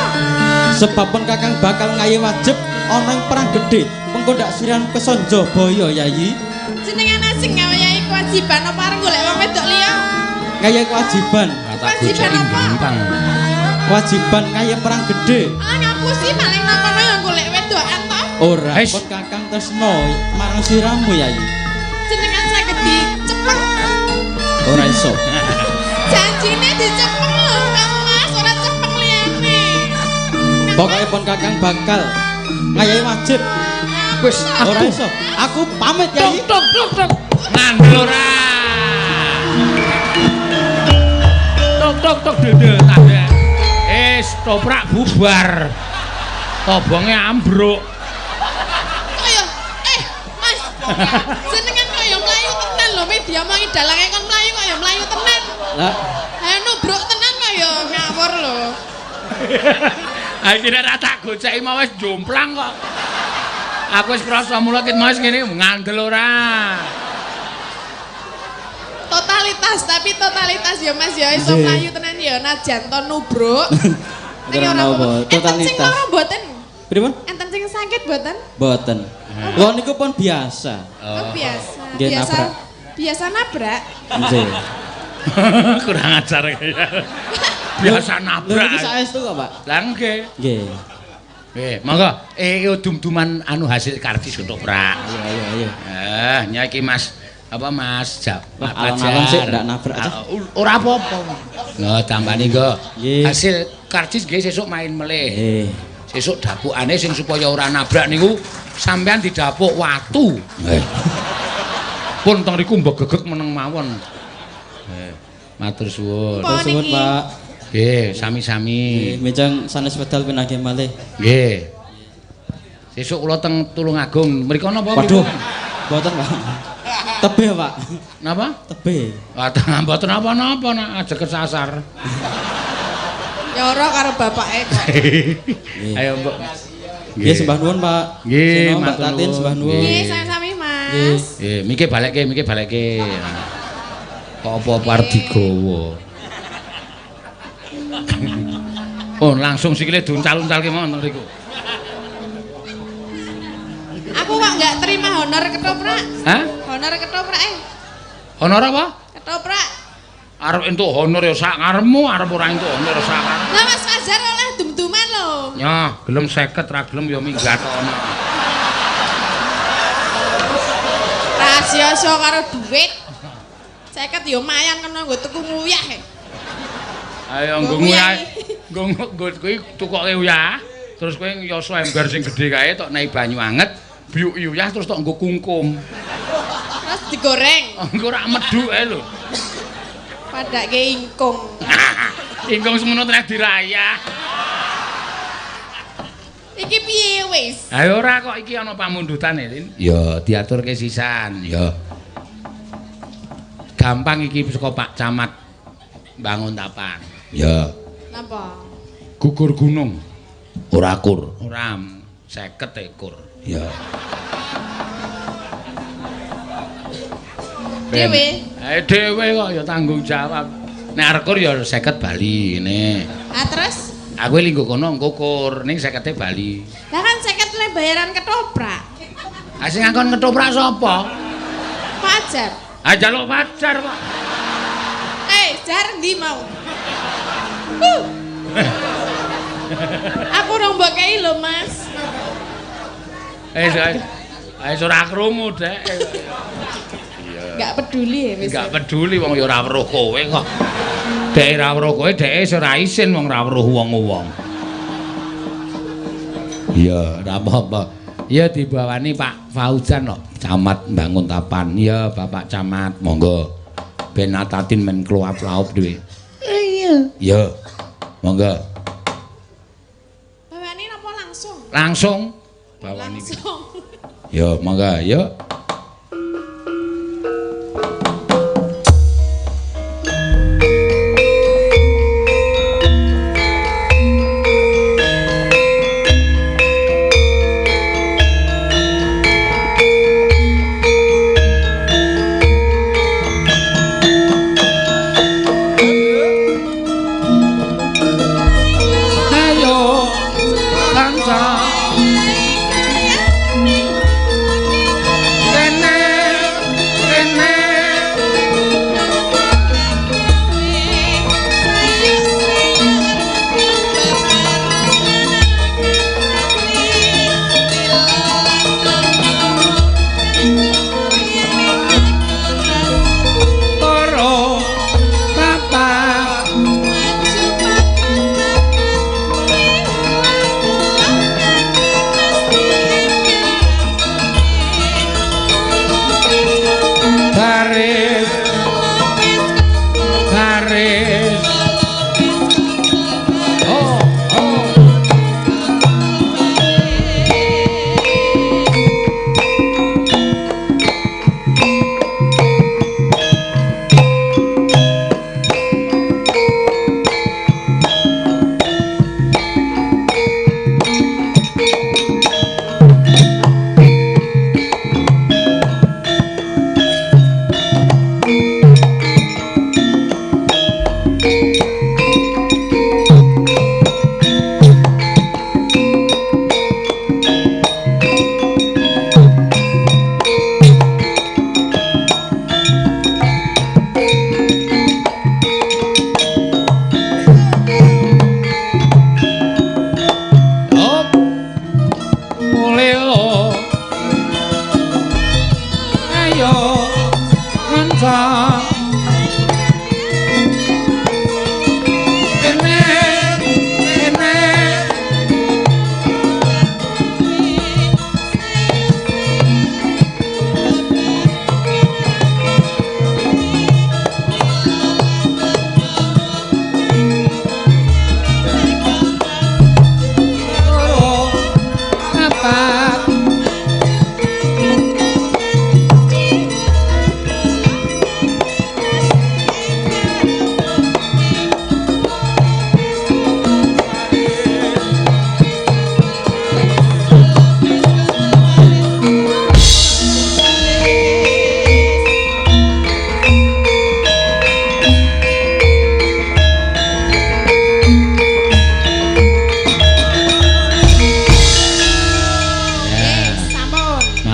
Sebab pun Kakang bakal ngayi wajib ana ing perang gedhe. Mengko ndak siran kesonjo boyo Yayi. Jenengan ajeng gawe yai kewajiban apa arep golek wong wedok liya? Ngayi kewajiban. Kewajiban apa? Kewajiban ngayi perang gedhe. Ah ngapusi paling nang kono ya golek wedokan to. Ora, pun Kakang tresno marang siramu Yayi. Jenengan saged dicepeng. Ora iso. Janjine dicepeng lho Kang Mas, ora cepeng liyane. Pokoke pun Kakang bakal ngayi wajib. Wis Ora iso. Aku pamit Yayi. tok. Ngandel ora. Tok dede tanda. Toprak bubar. Tobonge ambruk. Kaya Mas. Jenengan kaya mlayu tenan lho media mangi dalange kon mlayu kaya mlayu tenan. Lah, Nubruk tenan kaya ngawur lho. Akhire ra tak goceki mau wis jomplang kok. Aku wis krasa mula ket mau wis ngene ngandel ora. Totalitas ya Mas ya iso mlayu tenan ya najan to nubruk. ora napa Enten sing totalitas. lara mboten? Pripun? Enten sing sakit mboten? Boten. Lho niku pun biasa. Oh, biasa. Nggih, nabrak. Biasa nabrak. Nggih. Kurang ajar kaya. Biasa Lho nabrak. niki saestu kok, Pak? Lah nggih. Nggih. Nggih, monggo dum-duman anu hasil kartis untuk prak. Ayo. Nyaki Mas apa Mas Alon-alon sih ndak nabrak aja. Ora apa-apa. Nah, tambani nggo. Nggih. Hasil kartis nggih sesuk main melih. Nggih. Sesuk dapukane sing supaya ora nabrak niku sampean didapuk watu. Pun teng riku mbegegek meneng mawon. Matur suwun. Terus suwun, Pak. Nggih, sami-sami. Mejang sanes wedal pinagih malih. Nggih. Sesuk kula teng Tulungagung. Mriko napa? Waduh. Mboten, Pak. Tebih, Pak. Napa? Tebih. Mboten napa-napa nak aja kesasar. Ya ora karo bapake kok. Ayo, Mbok. Nggih, sembah nuwun, Pak. Nggih, Mbak matur Tatin nuwun. sembah nuwun. Nggih, sami-sami Mas. Nggih, miki balekke. Kok apa-apa arep digawa. Oh, langsung sikile diuncal-uncalke mawon teng riku. Aku kok enggak terima honor ketoprak. Hah? Honor ketoprak Honor apa? Ketoprak. Arep entuk honor ya sak ngarepmu, arep ora entuk honor sak ngarepmu. Lah Mas Fajar oleh dum-duman lho. Ya, gelem 50 ra gelem ya minggat ana. Rahasia karo duit. 50 ya mayan kena nggo tuku nguyah. Ayo nggo nguyah. Nggo kuwi tukoke uyah. Terus kowe nyoso ember sing gedhe kae tok naik banyu anget, biuk uyah terus tok nggo kungkum. Terus digoreng. Engko ora medhuk ae lho. Padake ingkung. Ingkung semono trek dirayah. Iki piye wis? Ayo ora kok iki ana pamundhutane, Lin. Ya diaturke sisan, ya. Gampang iki saka Pak Camat bangun tapan. Ya. Napa? Gugur gunung. Ora kur. Ora 50 ekor. Ya. Dewe. Dhewe kok ya tanggung jawab. Nek arep ya 50 bali ngene. Ah terus? Aku linggo kono ngukur ning 50 bali. Lah kan 50 le bayaran ketoprak. Ah sing ngakon ketoprak sapa? Fajar. Ah jaluk pacar kok. Jar ndi mau? Aku rong mbok kei lho, Mas. Ora krungu, Dek. Enggak peduli ya wis. Enggak peduli wong ya ora weruh kowe kok. Dek ora weruh kowe, dek ora isin wong ora weruh wong-wong. Iya, ora apa-apa. Ya dibawani Pak Fauzan kok, Camat Bangun Tapan. Ya Bapak Camat, monggo. Ben Atatin men kluap-laup dhewe. Iya. Ya. Monggo. Bawani napa langsung? Langsung bawani. Langsung. Ya, monggo, ya.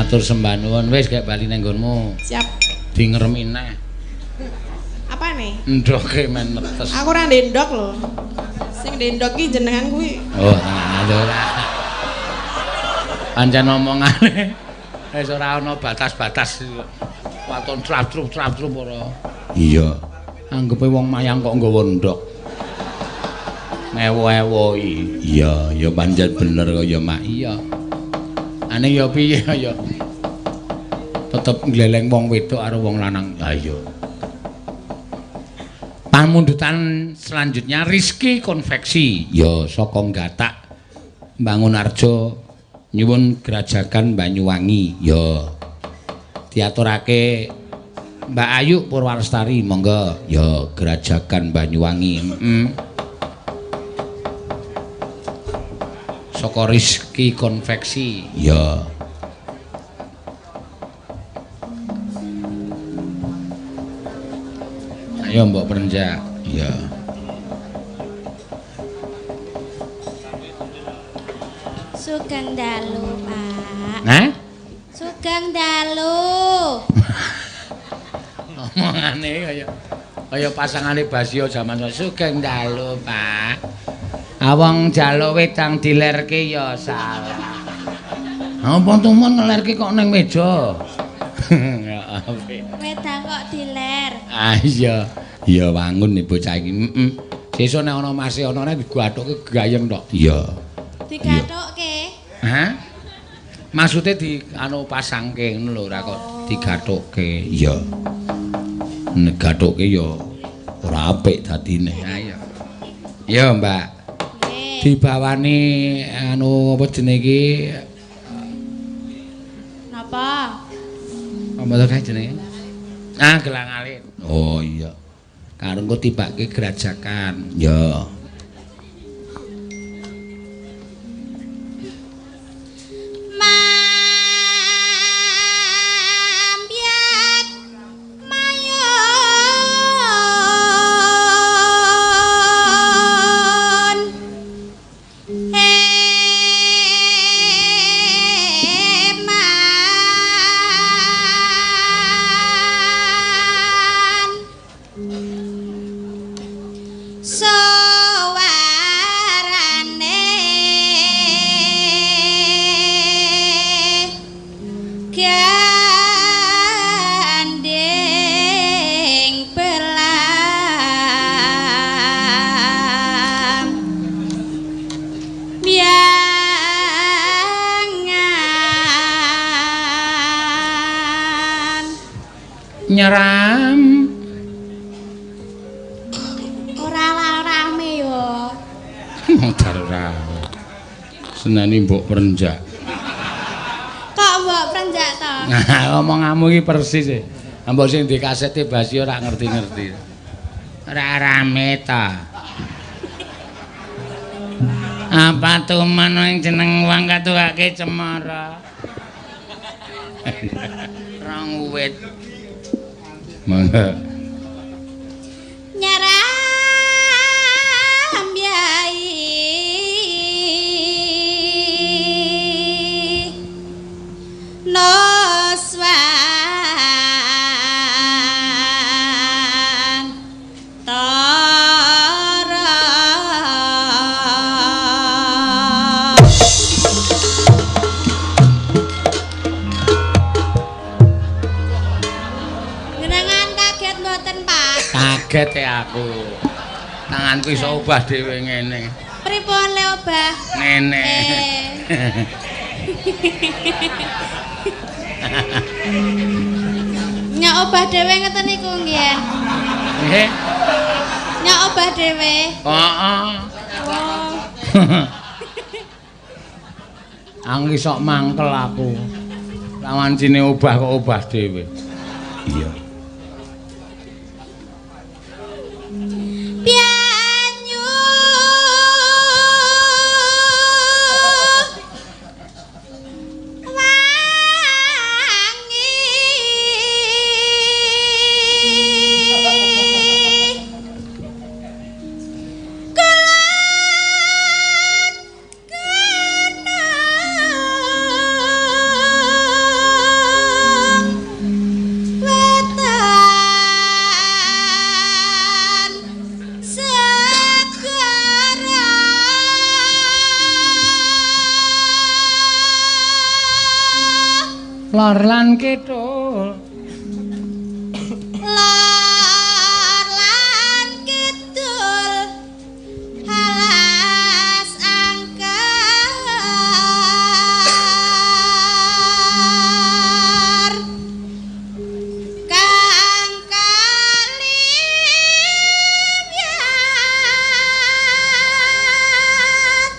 Matur sembah nuwun wis gek bali nang nggonmu. Siap. Di ngremi neh. Apa nih? Ndoke men netes. Aku ora ndendok lho. Sing ndendok ki jenengan kuwi. Oh, tenan lho ora. Pancen omongane wis ora ana batas-batas. Waton trap-trup ora. Iya. Anggepe wong mayang kok nggawa ndok. Ngewo-ewohi. Iya, ya pancen bener kaya mak. Iya. Ane ya piye ya. Tetep ngleleng wong wedok karo wong lanang. Ha iya. Pamundutan selanjutnya Rizky Konveksi ya saka Gatak Bangunarjo nyuwun Gerajakan Banyuwangi ya diaturake Mbak Ayu Purwalestari monggo ya Gerajakan Banyuwangi. Saka Rizky Konveksi ya. Ayo mbok perenjak. Ya. Sugeng dalu, Pak. Nah? Sugeng dalu. Omongane kaya pasangane Basio jaman sugeng dalu, Pak. Awang jalo wedang dilerke ya salah. Apa tumen ngelerke kok ning meja? Ya apik. Wedang kok diler. Ah iya. Ya wangun nih bocah iki. Sesuk nek ana mase ana nek digathuke gayeng tok. Iya. Digathuke. Hah? Maksude di anu pasangke ngono lho ora kok digathuke. Iya. Nek gathuke ya ora apik dadine. Ayo. Ya, Mbak. Nggih. Dibawani anu apa jenenge iki? Napa? Apa to kae jenenge? Ah, gelang alit. Oh iya. Karo engko tibake gerajakan. Ya. Mambiat nyeram ora rame yo. modal ra senani mbok perenjak Kok mbok prenjak to? nah omonganmu iki persis e mbok sing di kasete basi ora ngerti-ngerti ora rame ta apa tuman yang jeneng wong katukake cemara rong wit mangga Nyaram yai noswan tara Genangan kaget mboten Pak. kaget ya aku tanganku iso obah dhewe ngene Pripun le obah? ngene Nyak obah dhewe ngeten niku nggih. nggih Nyak obah dhewe. heeh Oh. aku iso mangkel aku lawancine obah kok obah dhewe Iya. Pianyu wangi kulak wetan segera lor lan kidul lor lan kidul alas angker kang kalimyat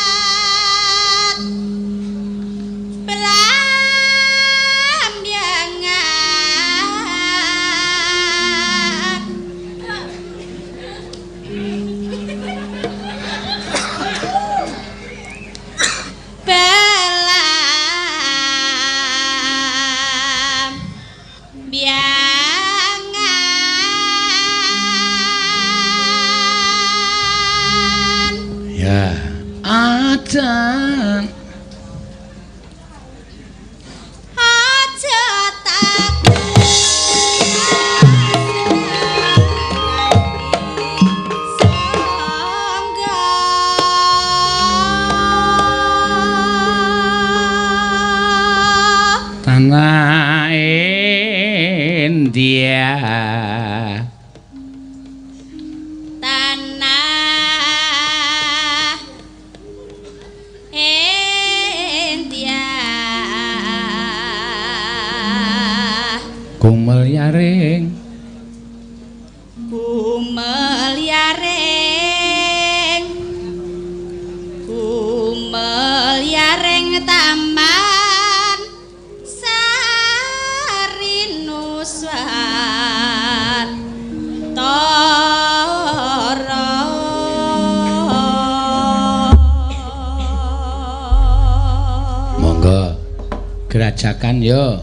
levyat belambiangan belambiangan ya adan aja takut sangga tanah India tanah India Gumel yaring Gumel yaring Gumel yaring taman Sarinuswan Tara Monggo gerajakan yo.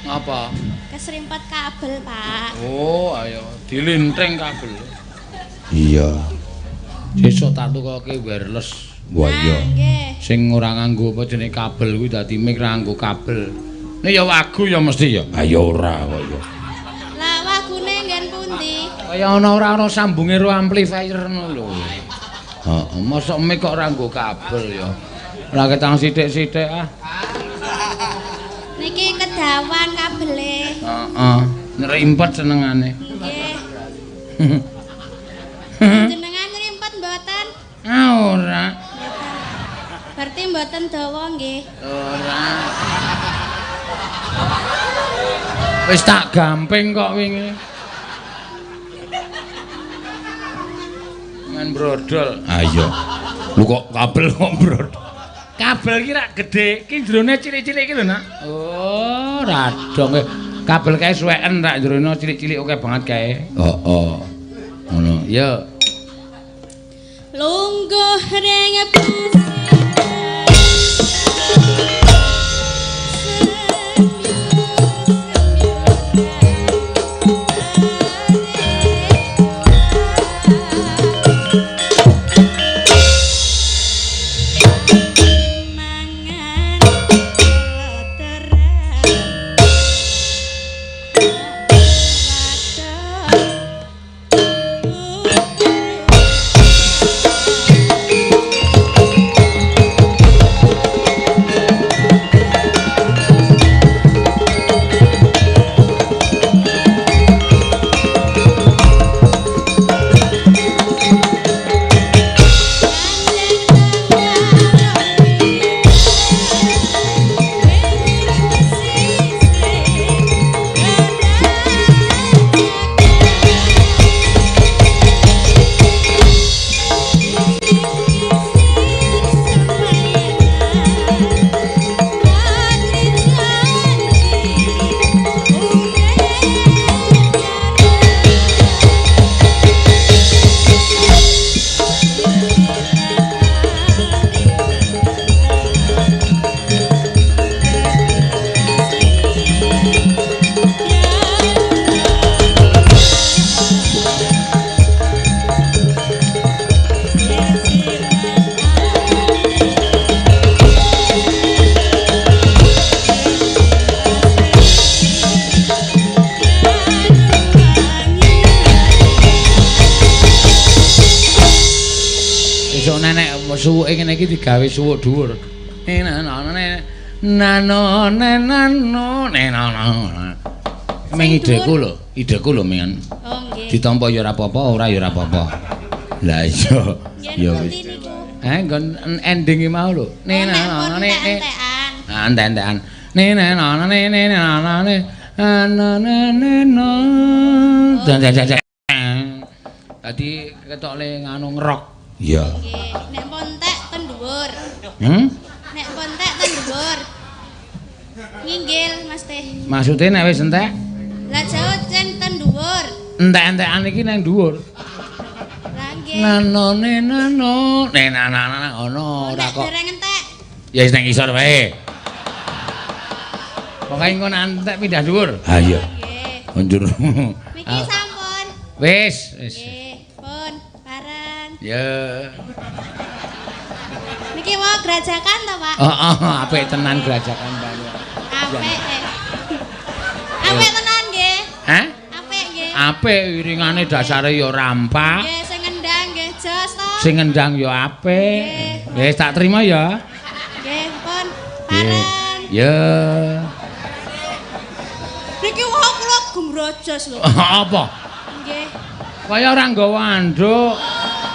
Apa? Keserimpet kabel, Pak. Oh, ayo dilinteng kabel. Iya. Sesuk tak tukoke wireless. Wah iya. Sing ora nganggo apa jenenge kabel kuwi dadi mic ra nganggo kabel. Nek ya wagu ya mesti ya. Ayo ora kok ya. Lah wagune nggen pundi? Kaya ana sambunge karo amplifier ngono lho. Heeh, mosok mic kok ora nganggo kabel ya. Ora ketang sithik-sithik ah. Niki kedawan kabele. Heeh, ngrimpet senengane. Nggih. Jenengan ngrimpet mboten? Ah ora. Berarti mboten dawa nggih. Ora. Wis tak gamping kok wingi. Jangan brodol. Ah iya. Lu kok kabel kok brodol. Kabel ki rak gedhe, ki jerone cilik-cilik iki lho, Nak. Oh, radong. Kabel kae suweken rak jerone cilik-cilik oke banget kae. Heeh. Ngono. Yo. Lungguh ring pasir suwuke ngene iki digawe suwuk dhuwur. Nano. Meng ideku lho men. Oh nggih. Ditampa ya ora apa-apa, ora ya ora apa-apa. Lah iya. Ya wis. Nggon ending mau lho. Nano. Ah enten-entekan. Dadi ketok le nganu ngerok. Iya. Nggih, nek pontek ten dhuwur. Nek pontek ten dhuwur. Nginggil Mas Teh. Maksude nek wis entek? Lah jauh ten dhuwur. Entek-entekan iki nang dhuwur. Lah nggih. Nanone ngono ora kok. Dereng entek. Ya wis nang isor wae. Pokoke engko entek pindah dhuwur. Ha iya. Nggih. Konjur. Niki sampun. Wis. Nggih, pun bareng. Ya. Niki mau gerajakan ta, Pak? Heeh, apik tenan gerajakan banyak. Apik. Apik tenan nggih. Hah? Apik nggih. Apik iringane dasare ya rampak. Nggih, sing ngendang nggih jos to. Sing ngendang ya apik. Wis tak terima ya. Nggih, pun bareng. Ya. Niki wau kula gumrojos lho. Apa? Nggih. Kaya ora nggawa anduk.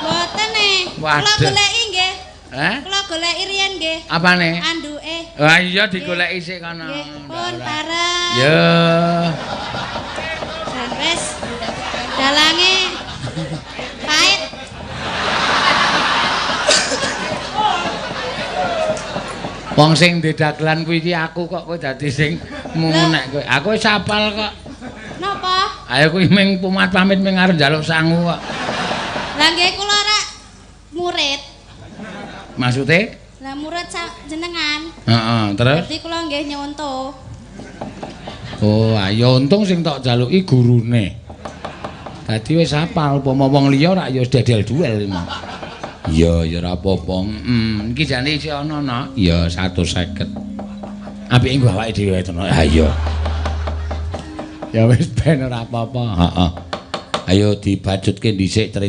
Mboten nih. Kula Waduh. goleki nggih. Hah? Kula goleki riyen nggih. Apane? Anduke. Wah iya digoleki sik kana. Nggih, pun bareng. Ya. Dan wis dalange pahit. Wong sing ndek dagelan kuwi iki aku kok kowe dadi sing munek kowe. Aku wis apal kok. Napa? Ayo kuwi ming pumat pamit ming arep njaluk sangu kok. Lah nggih kula rek murid. Maksude? Lah murid jenengan. Heeh, terus? Dadi kula nggih nyonto. Oh, ayo untung sing tok jaluki gurune. Dadi wis apal upama wong liya rak ya wis dedel duel. Iya, ya ora apa-apa. Iki jane isih ana, Nak. Ya 150. Apike nggo awake dhewe to, Nak. Ha iya. Ya wis ben ora apa-apa. Heeh. Ayo dibajutke dhisik cerita